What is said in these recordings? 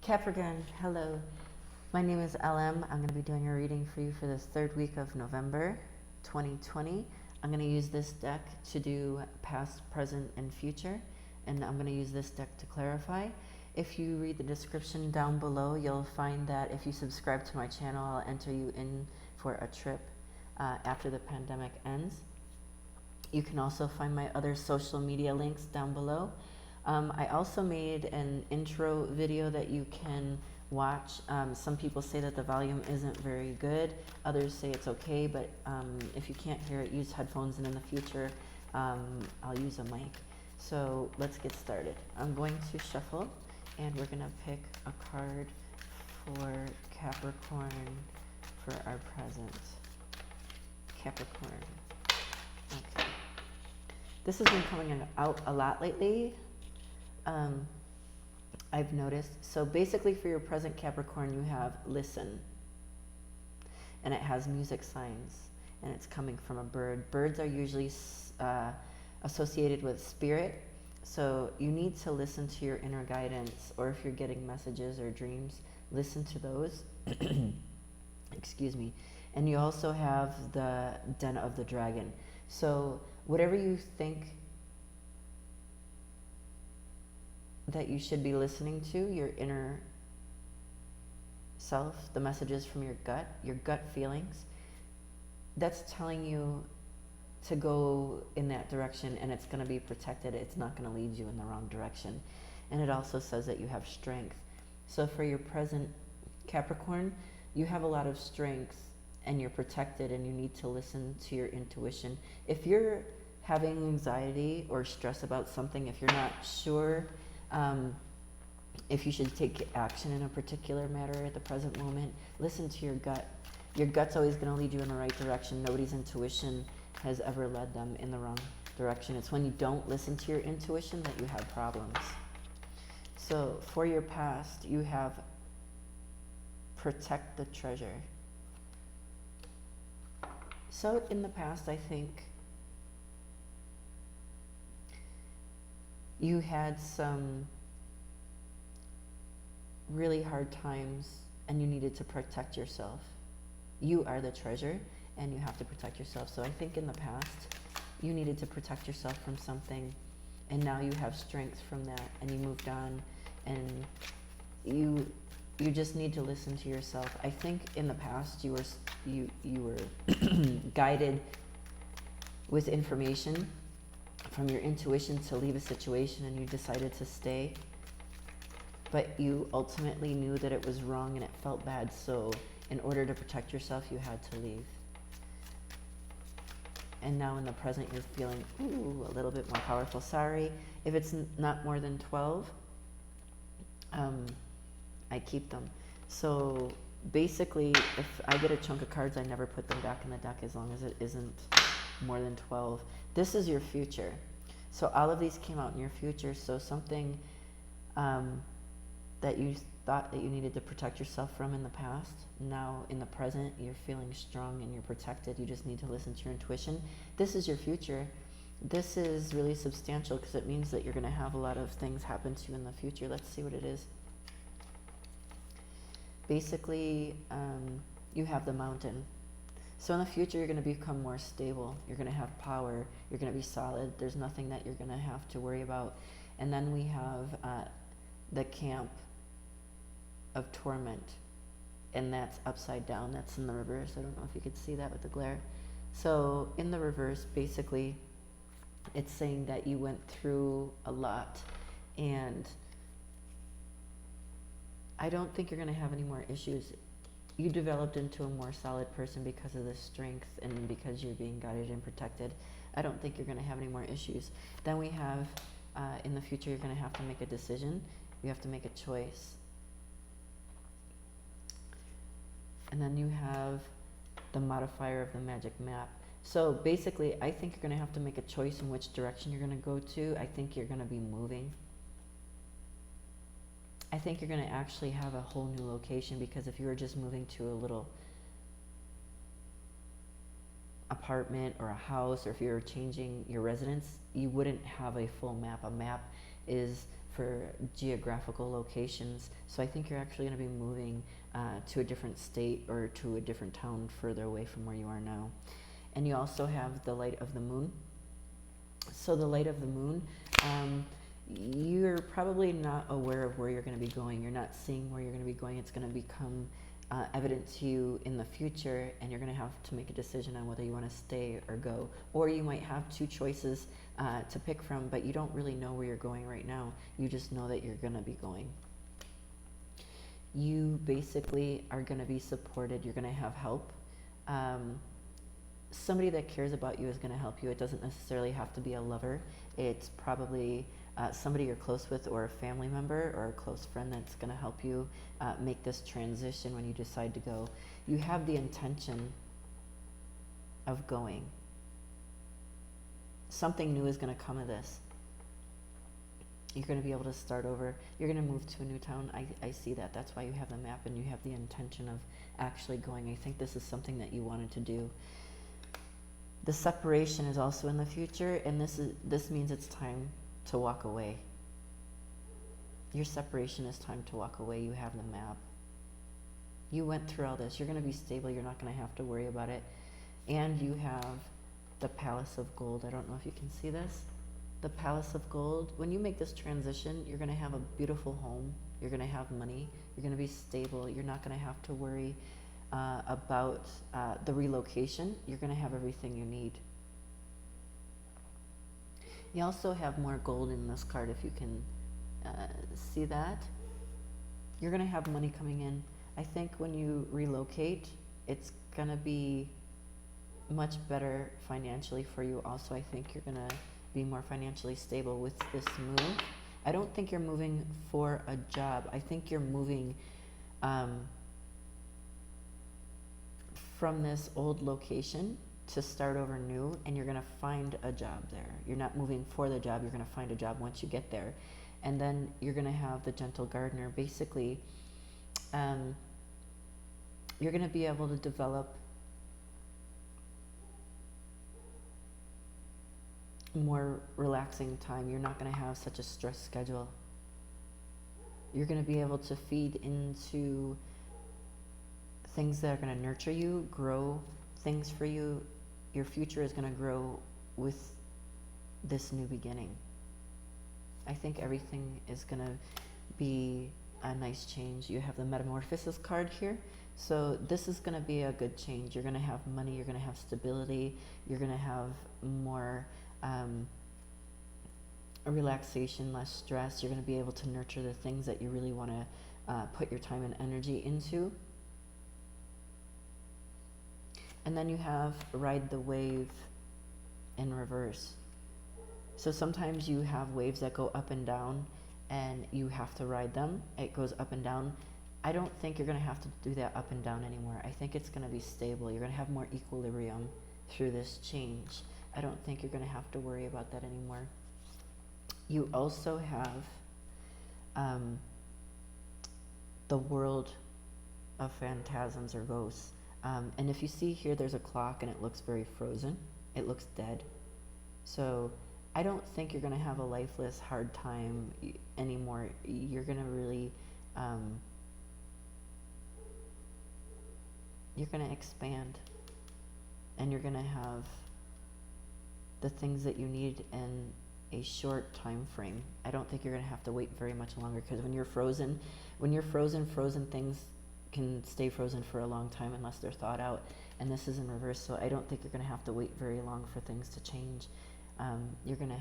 Capricorn, hello. My name is LM. I'm going to be doing a reading for you for this third week of November 2020. I'm going to use this deck to do past, present, and future. And I'm going to use this deck to clarify. If you read the description down below, you'll find that if you subscribe to my channel, I'll enter you in for a trip after the pandemic ends. You can also find my other social media links down below. I also made an intro video that you can watch. Some people say that the volume isn't very good. Others say it's okay, but if you can't hear it, use headphones, and in the future, I'll use a mic. So let's get started. I'm going to shuffle, and we're going to pick a card for Capricorn for our present. Capricorn. Okay. This has been coming out a lot lately. I've noticed. So basically for your present Capricorn, you have listen. And it has music signs. And it's coming from a bird. Birds are usually associated with spirit. So you need to listen to your inner guidance. Or if you're getting messages or dreams, listen to those. Excuse me. And you also have the Den of the Dragon. So whatever you think that you should be listening to, your inner self, the messages from your gut feelings, that's telling you to go in that direction, and it's going to be protected. It's not going to lead you in the wrong direction. And it also says that you have strength. So for your present Capricorn, you have a lot of strength and you're protected, and you need to listen to your intuition. If you're having anxiety or stress about something, if you're not sure if you should take action in a particular matter at the present moment, listen to your gut. Your gut's always going to lead you in the right direction. Nobody's intuition has ever led them in the wrong direction. It's when you don't listen to your intuition that you have problems. So for your past, you have protect the treasure. So in the past, I think you had some really hard times and you needed to protect yourself. You are the treasure and you have to protect yourself. So I think in the past you needed to protect yourself from something, and now you have strength from that and you moved on, and you just need to listen to yourself. I think in the past you were guided with information from your intuition to leave a situation, and you decided to stay, but you ultimately knew that it was wrong and it felt bad, so in order to protect yourself you had to leave. And now in the present you're feeling a little bit more powerful. Sorry if it's not more than 12. I keep them. So basically if I get a chunk of cards, I never put them back in the deck as long as it isn't more than 12. This is your future. So all of these came out in your future. So something that you thought that you needed to protect yourself from in the past, now in the present you're feeling strong and you're protected. You just need to listen to your intuition. This is your future. This is really substantial because it means that you're going to have a lot of things happen to you in the future. Let's see what it is. Basically, you have the Mountain. So in the future, you're going to become more stable. You're going to have power. You're going to be solid. There's nothing that you're going to have to worry about. And then we have the Camp of Torment. And that's upside down. That's in the reverse. I don't know if you could see that with the glare. So in the reverse, basically, it's saying that you went through a lot. And I don't think you're going to have any more issues. You developed into a more solid person because of the strength and because you're being guided and protected. I don't think you're going to have any more issues. Then we have, in the future, you're going to have to make a decision. You have to make a choice. And then you have the modifier of the magic map. So basically, I think you're going to have to make a choice in which direction you're going to go to. I think you're going to be moving. I think you're going to actually have a whole new location, because if you were just moving to a little apartment or a house, or if you were changing your residence, you wouldn't have a full map. A map is for geographical locations. So I think you're actually going to be moving to a different state or to a different town further away from where you are now. And you also have the light of the moon. So the light of the moon, you're probably not aware of where you're going to be going. You're not seeing where you're going to be going. It's going to become evident to you in the future, and you're going to have to make a decision on whether you want to stay or go. Or you might have two choices to pick from, but you don't really know where you're going right now. You just know that you're going to be going. You basically are going to be supported. You're going to have help. Somebody that cares about you is going to help you. It doesn't necessarily have to be a lover. It's probably somebody you're close with, or a family member or a close friend that's going to help you make this transition when you decide to go. You have the intention of going. Something new is going to come of this. You're going to be able to start over. You're going to move to a new town. I see that. That's why you have the map and you have the intention of actually going. I think this is something that you wanted to do. The separation is also in the future, and this means it's time to walk away. Your separation is time to walk away. You have the map. You went through all this. You're going to be stable. You're not going to have to worry about it. And you have the Palace of Gold. I don't know if you can see this. The Palace of Gold. When you make this transition, you're going to have a beautiful home. You're going to have money. You're going to be stable. You're not going to have to worry about the relocation. You're going to have everything you need. You also have more gold in this card, if you can see that. You're going to have money coming in. I think when you relocate, it's going to be much better financially for you. Also, I think you're going to be more financially stable with this move. I don't think you're moving for a job. I think you're moving from this old location to start over new, and you're going to find a job there. You're not moving for the job. You're going to find a job once you get there. And then you're going to have the gentle gardener. Basically, you're going to be able to develop more relaxing time. You're not going to have such a stressed schedule. You're going to be able to feed into things that are going to nurture you, grow things for you. Your future is going to grow with this new beginning. I think everything is going to be a nice change. You have the Metamorphosis card here. So this is going to be a good change. You're going to have money. You're going to have stability. You're going to have more relaxation, less stress. You're going to be able to nurture the things that you really want to put your time and energy into. And then you have Ride the Wave in reverse. So sometimes you have waves that go up and down, and you have to ride them. It goes up and down. I don't think you're going to have to do that up and down anymore. I think it's going to be stable. You're going to have more equilibrium through this change. I don't think you're going to have to worry about that anymore. You also have the world of phantasms or ghosts. And if you see here, there's a clock and it looks very frozen. It looks dead. So I don't think you're going to have a lifeless, hard time anymore. You're going to really, you're going to expand, and you're going to have the things that you need in a short time frame. I don't think you're going to have to wait very much longer, because when you're frozen, frozen things can stay frozen for a long time unless they're thawed out, and this is in reverse. So I don't think you're going to have to wait very long for things to change. You're going to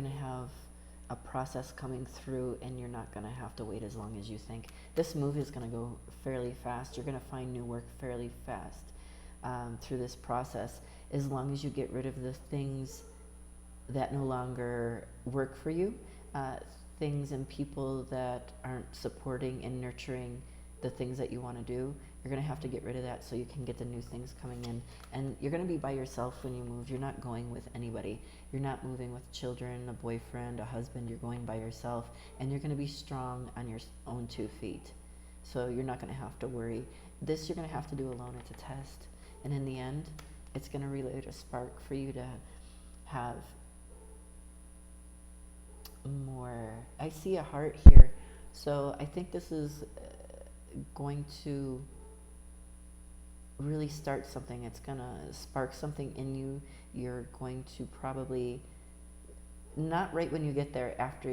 have a process coming through, and you're not going to have to wait as long as you think. This move is going to go fairly fast. You're going to find new work fairly fast through this process, as long as you get rid of the things that no longer work for you, things and people that aren't supporting and nurturing the things that you want to do. You're going to have to get rid of that so you can get the new things coming in. And you're going to be by yourself when you move. You're not going with anybody. You're not moving with children, a boyfriend, a husband. You're going by yourself, and you're going to be strong on your own 2 feet. So you're not going to have to worry. This you're going to have to do alone. It's a test. And in the end, it's going to relight a spark for you to have more, I see a heart here. So I think this is going to really start something. It's going to spark something in you. You're going to probably, not right when you get there, after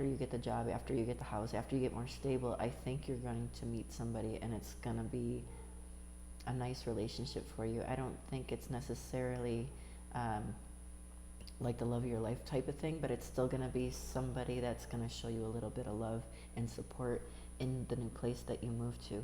you get the job, after you get the house, after you get more stable, I think you're going to meet somebody and it's going to be a nice relationship for you. I don't think it's necessarily like the love of your life type of thing, but it's still going to be somebody that's going to show you a little bit of love and support in the new place that you move to.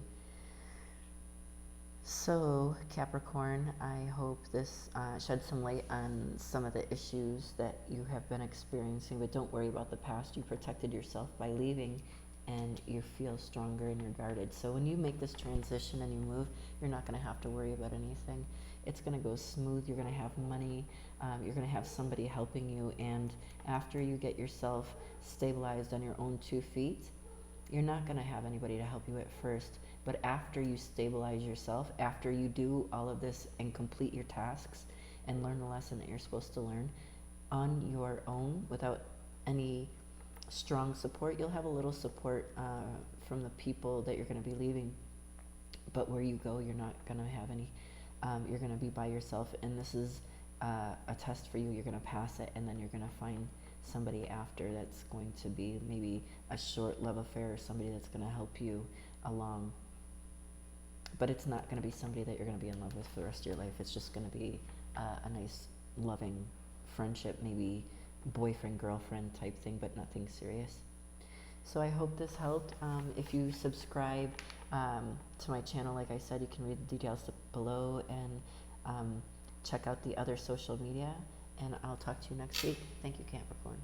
So, Capricorn, I hope this sheds some light on some of the issues that you have been experiencing, but don't worry about the past. You protected yourself by leaving, and you feel stronger and you're guarded. So when you make this transition and you move, you're not going to have to worry about anything. It's going to go smooth. You're going to have money. You're going to have somebody helping you. And after you get yourself stabilized on your own 2 feet, you're not going to have anybody to help you at first. But after you stabilize yourself, after you do all of this and complete your tasks and learn the lesson that you're supposed to learn on your own without any strong support, you'll have a little support from the people that you're going to be leaving. But where you go, you're not going to have any. You're going to be by yourself, and this is a test for you. You're going to pass it, and then you're going to find somebody after that's going to be maybe a short love affair or somebody that's going to help you along. But it's not going to be somebody that you're going to be in love with for the rest of your life. It's just going to be a nice, loving friendship, maybe boyfriend, girlfriend type thing, but nothing serious. So I hope this helped. If you subscribe to my channel, like I said, you can read the details below and check out the other social media. And I'll talk to you next week. Thank you, Capricorn.